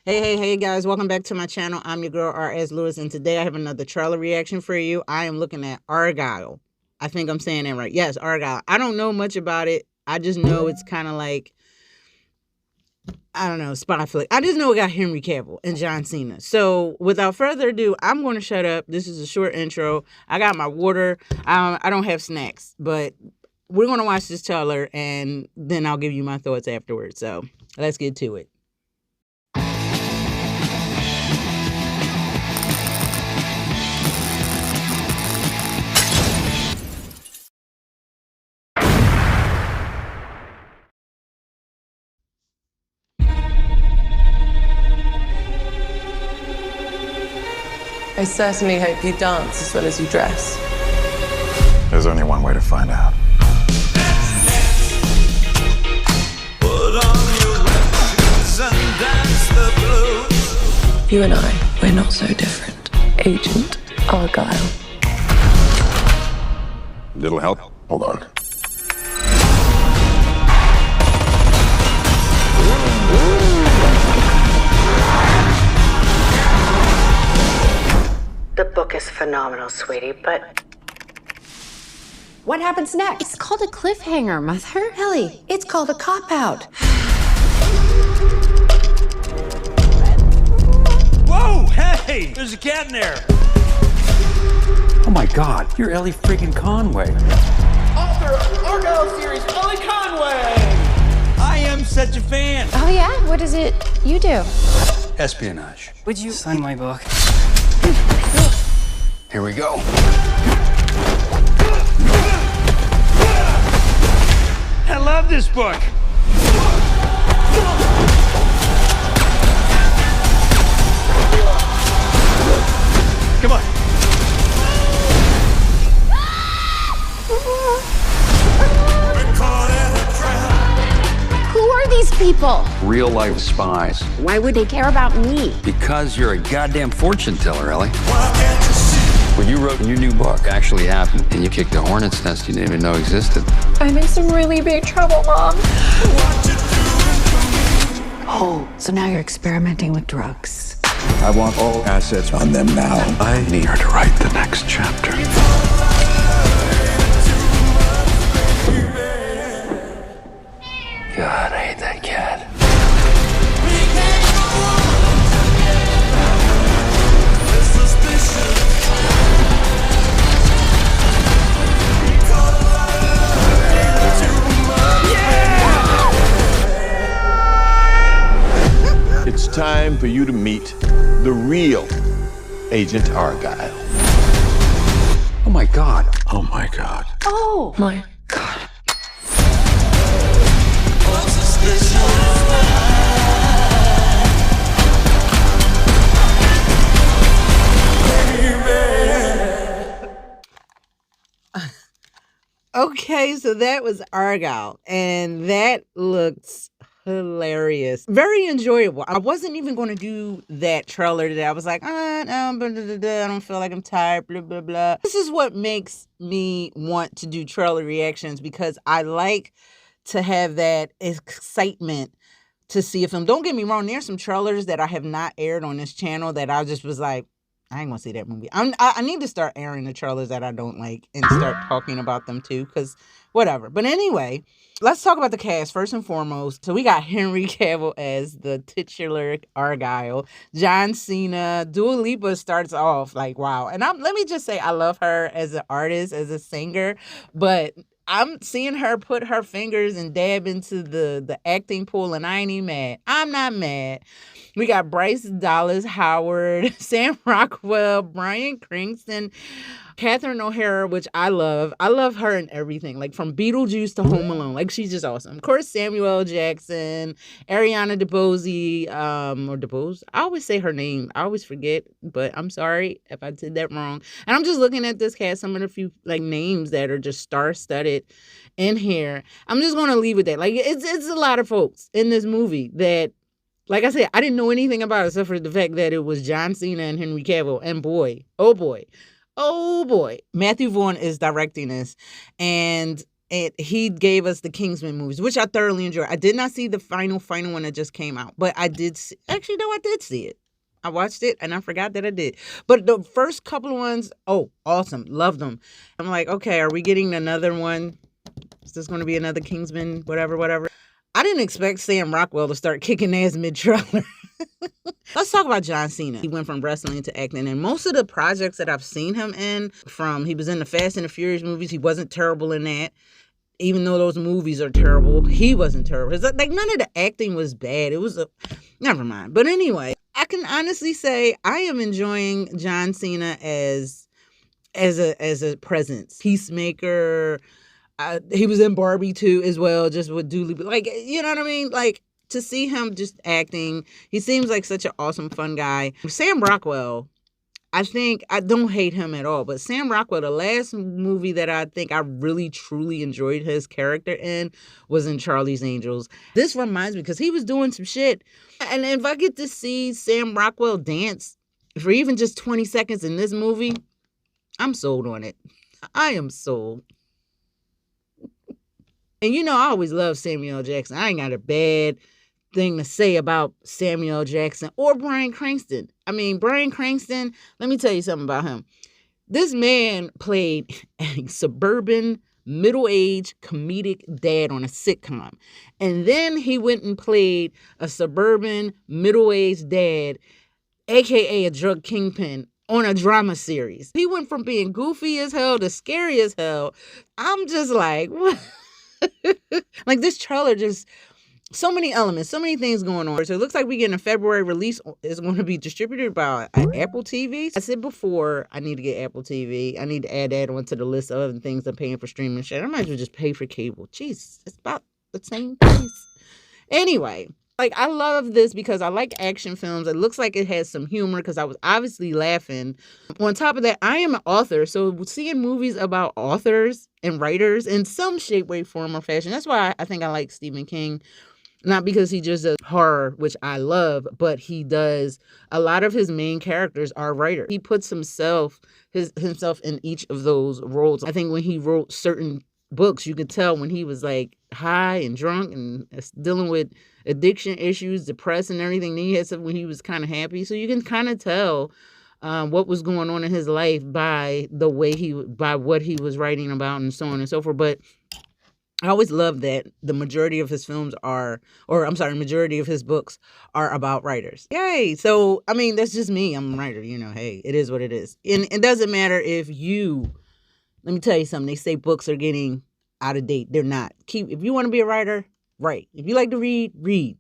Hey guys, welcome back to my channel. I'm your girl R.S. Lewis, and today I have another trailer reaction for you. I am looking at Argylle. I think I'm saying that right. Yes, Argylle. I don't know much about it. I just know it's kind of like, I don't know, spy flick. I just know it got Henry Cavill and John Cena. So without further ado, I'm going to shut up. This is a short intro. I got my water. I don't have snacks, but we're going to watch this trailer, and then I'll give you my thoughts afterwards. So let's get to it. I certainly hope you dance as well as you dress. There's only one way to find out. You and I, we're not so different. Agent Argylle. Little help? Hold on. The book is phenomenal, sweetie, but what happens next? It's called a cliffhanger, Mother. Ellie, it's called a cop-out. Whoa! Hey! There's a cat in there! Oh my god, you're Ellie freaking Conway. Author of Argylle series, Ellie Conway! I am such a fan! Oh yeah? What is it you do? Espionage. Would you sign my book? Here we go. I love this book! Come on. Who are these people? Real life spies. Why would they care about me? Because you're a goddamn fortune teller, Ellie. What you wrote in your new book actually happened, and you kicked a hornet's nest you didn't even know existed. I'm in some really big trouble, Mom. Oh, so now you're experimenting with drugs. I want all assets on them now. I need her to write the next chapter. God, I hate that cat. It's time for you to meet the real Agent Argylle. Oh my god. Oh my god. Oh my God. Okay, so that was Argylle, and that looks hilarious. Very enjoyable. I wasn't even going to do that trailer today. I was like, no, blah, blah, blah, blah. I don't feel like I'm tired, blah, blah, blah. This is what makes me want to do trailer reactions, because I like to have that excitement to see a film. Don't get me wrong, there's some trailers that I have not aired on this channel that I just was like, I ain't gonna see that movie. I need to start airing the trailers that I don't like and start talking about them too, because whatever. But anyway, let's talk about the cast first and foremost. So we got Henry Cavill as the titular Argylle. John Cena. Dua Lipa starts off like, wow. And let me just say, I love her as an artist, as a singer, but I'm seeing her put her fingers and dab into the acting pool, and I ain't even mad. I'm not mad. We got Bryce Dallas Howard, Sam Rockwell, Bryan Cranston, Catherine O'Hara, which I love. I love her in everything, like from Beetlejuice to Home Alone. Like, she's just awesome. Of course, Samuel L. Jackson, Ariana DeBose, or DeBose. I always say her name. I always forget, but I'm sorry if I did that wrong. And I'm just looking at this cast, some of the few like names that are just star-studded in here. I'm just going to leave with that. Like, it's a lot of folks in this movie that, like I said, I didn't know anything about it except for the fact that it was John Cena and Henry Cavill. And boy, oh boy, Matthew Vaughn is directing this. And And he gave us the Kingsman movies, which I thoroughly enjoyed. I did not see the final one that just came out, but I did see, actually, no, I did see it. I watched it and I forgot that I did. But the first couple of ones, oh, awesome. Loved them. I'm like, okay, are we getting another one? Is this going to be another Kingsman, whatever? I didn't expect Sam Rockwell to start kicking ass mid-trailer. Let's talk about John Cena. He went from wrestling to acting, and most of the projects that I've seen him in, he was in the Fast and the Furious movies, he wasn't terrible in that. Even though those movies are terrible, he wasn't terrible. It's like none of the acting was bad. It was never mind. But anyway, I can honestly say I am enjoying John Cena as a presence. Peacemaker. He was in Barbie too as well, just with Dooley. Like, you know what I mean? Like, to see him just acting, he seems like such an awesome, fun guy. Sam Rockwell, I don't hate him at all, but Sam Rockwell, the last movie that I think I really, truly enjoyed his character in was in Charlie's Angels. This reminds me, because he was doing some shit. And if I get to see Sam Rockwell dance for even just 20 seconds in this movie, I'm sold on it. I am sold. And you know, I always love Samuel L. Jackson. I ain't got a bad thing to say about Samuel L. Jackson or Bryan Cranston. I mean, Bryan Cranston, let me tell you something about him. This man played a suburban, middle-aged comedic dad on a sitcom. And then he went and played a suburban, middle-aged dad, aka a drug kingpin, on a drama series. He went from being goofy as hell to scary as hell. I'm just like, what? Like, this trailer just, so many elements, so many things going on. So it looks like we get a February release. It's going to be distributed by Apple TV. I said before, I need to get Apple TV. I need to add that onto the list of other things I'm paying for streaming shit. I might as well just pay for cable. Jeez, it's about the same price. Anyway, like, I love this because I like action films. It looks like it has some humor because I was obviously laughing. On top of that, I am an author, so seeing movies about authors and writers in some shape, way, form, or fashion, that's why I think I like Stephen King. Not because he just does horror, which I love, but he does, a lot of his main characters are writers. He puts himself in each of those roles. I think when he wrote certain books, you could tell when he was like high and drunk and dealing with addiction issues, depressed and everything. Then he had some when he was kind of happy. So you can kind of tell what was going on in his life by what he was writing about and so on and so forth. But I always love that the majority of his majority of his books are about writers. Yay. So, I mean, that's just me. I'm a writer, hey, it is what it is. And it doesn't matter if let me tell you something. They say books are getting out of date. They're not. If you want to be a writer, write. If you like to read, read.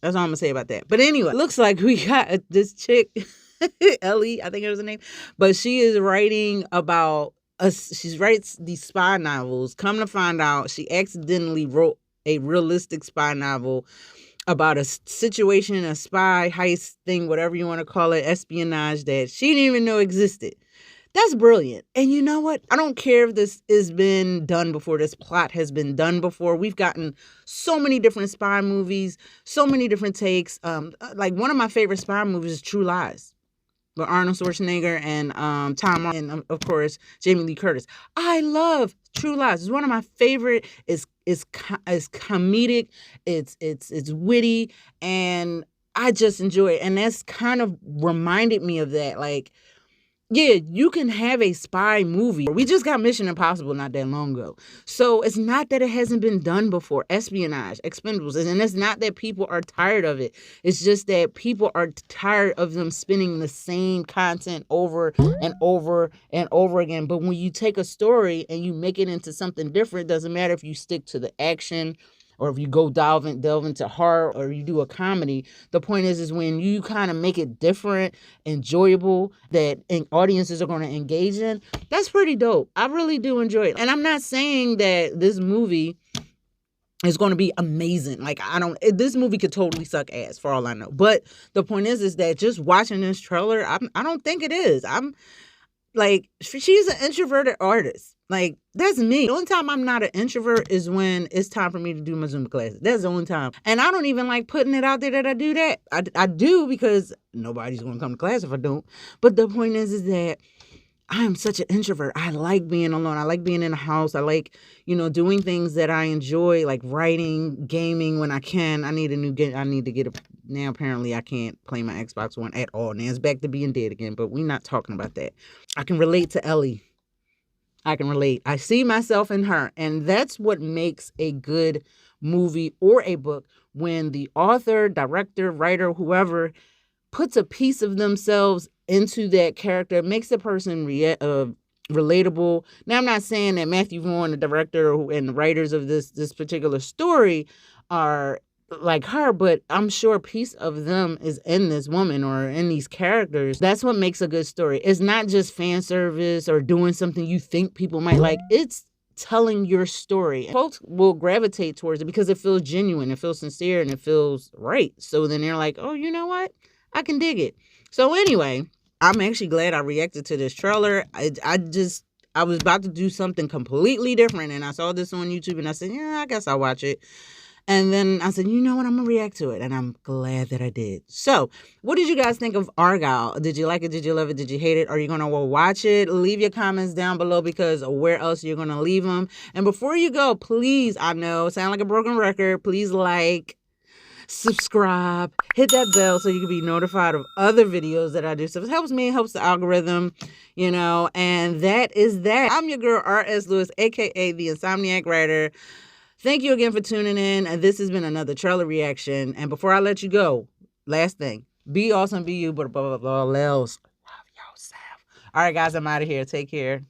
That's all I'm going to say about that. But anyway, looks like we got this chick, Ellie, I think it was her name. But she is writing about she writes these spy novels. Come to find out, she accidentally wrote a realistic spy novel about a situation, a spy heist thing, whatever you want to call it, espionage that she didn't even know existed. That's brilliant. And you know what? I don't care if this has been done before. This plot has been done before. We've gotten so many different spy movies, so many different takes. Like, one of my favorite spy movies is True Lies, with Arnold Schwarzenegger and Tom, and of course Jamie Lee Curtis. I love True Lies. It's one of my favorite. It's comedic. It's witty, and I just enjoy it. And that's kind of reminded me of that. Like, yeah, you can have a spy movie. We just got Mission Impossible not that long ago. So it's not that it hasn't been done before. Espionage, Expendables. And it's not that people are tired of it. It's just that people are tired of them spinning the same content over and over and over again. But when you take a story and you make it into something different, it doesn't matter if you stick to the action or if you go delve into horror or you do a comedy. The point is when you kind of make it different, enjoyable, that audiences are going to engage in, that's pretty dope. I really do enjoy it. And I'm not saying that this movie is going to be amazing. Like, this movie could totally suck ass for all I know. But the point is that just watching this trailer, I don't think it is. I'm like, she's an introverted artist. Like, that's me. The only time I'm not an introvert is when it's time for me to do my Zumba classes. That's the only time. And I don't even like putting it out there that I do that. I do because nobody's going to come to class if I don't. But the point is that I am such an introvert. I like being alone. I like being in a house. I like, doing things that I enjoy, like writing, gaming when I can. I need a new game. I need to get a, now apparently I can't play my Xbox One at all. Now it's back to being dead again, but we're not talking about that. I can relate to Ellie. I can relate. I see myself in her. And that's what makes a good movie or a book, when the author, director, writer, whoever puts a piece of themselves into that character, makes the person relatable. Now, I'm not saying that Matthew Vaughn, the director and the writers of this particular story, are like her, but I'm sure a piece of them is in this woman or in these characters. That's what makes a good story. It's not just fan service or doing something you think people might like. It's telling your story. Folks will gravitate towards it because it feels genuine, it feels sincere, and it feels right. So then they're like, oh, you know what? I can dig it. So anyway, I'm actually glad I reacted to this trailer. I was about to do something completely different, and I saw this on YouTube, and I said, yeah, I guess I'll watch it. And then I said, you know what? I'm going to react to it. And I'm glad that I did. So what did you guys think of Argylle? Did you like it? Did you love it? Did you hate it? Are you going to watch it? Leave your comments down below, because where else you're going to leave them. And before you go, please, I know, sound like a broken record. Please like, subscribe, hit that bell so you can be notified of other videos that I do. So it helps me, it helps the algorithm, and that is that. I'm your girl, R.S. Lewis, a.k.a. the Insomniac Writer. Thank you again for tuning in. This has been another trailer reaction. And before I let you go, last thing, be awesome, be you, but above all else, love yourself. All right, guys, I'm out of here. Take care.